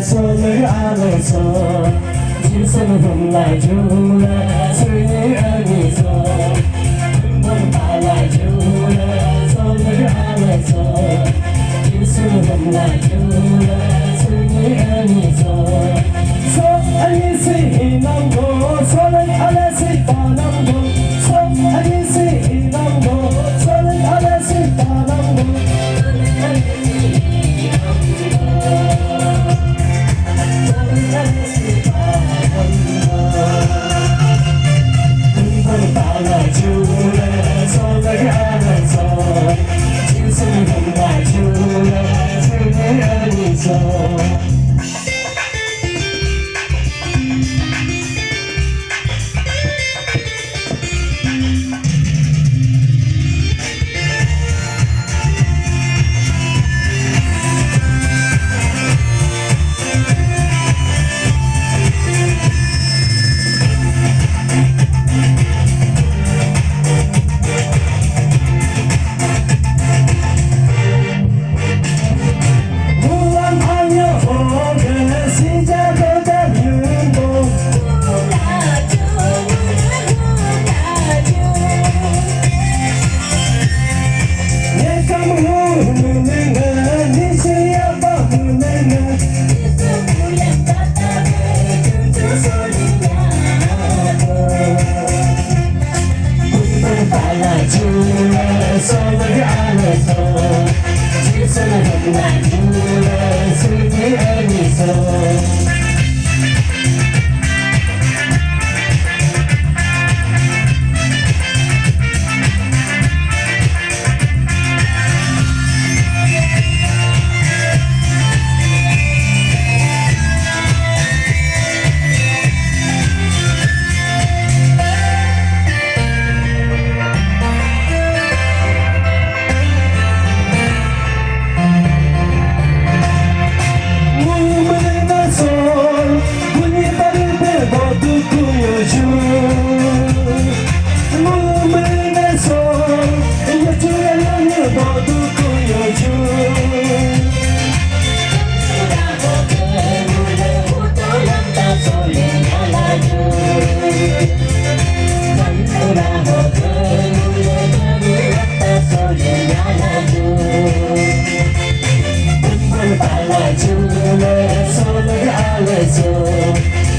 손을 안에서 질서는 혼나주네 술이 아니서 넌 발라주네 손을 안에서 질서는 혼나주네 술이 아니서 손 안에서 희망고 손을 안에서 바람고 손 안에서 희망고 손을 안에서 바람고 손을 안에서 질서는 혼나주네 술이 아니서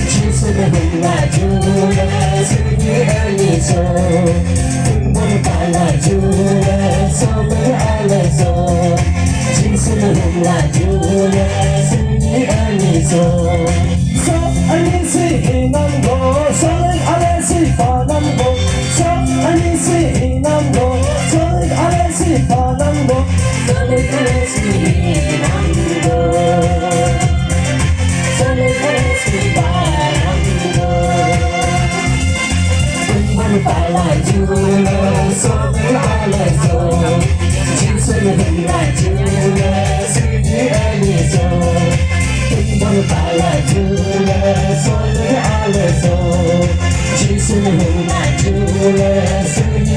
질서는 혼나주네 술이 아니서 흠을 발라주네 손을 안에서 질서는 혼나주네 술이 아니서 손 안에서 희망고 손을 안에서 바람고 손 안에서 희망고 손을 안에서 바람고 손을 안에서 희망고 발라주네 손을 안에서 질서는 혼나주네 술이 아니서 흠을 발라주네 손을 안에서 질서는 혼나주네 술이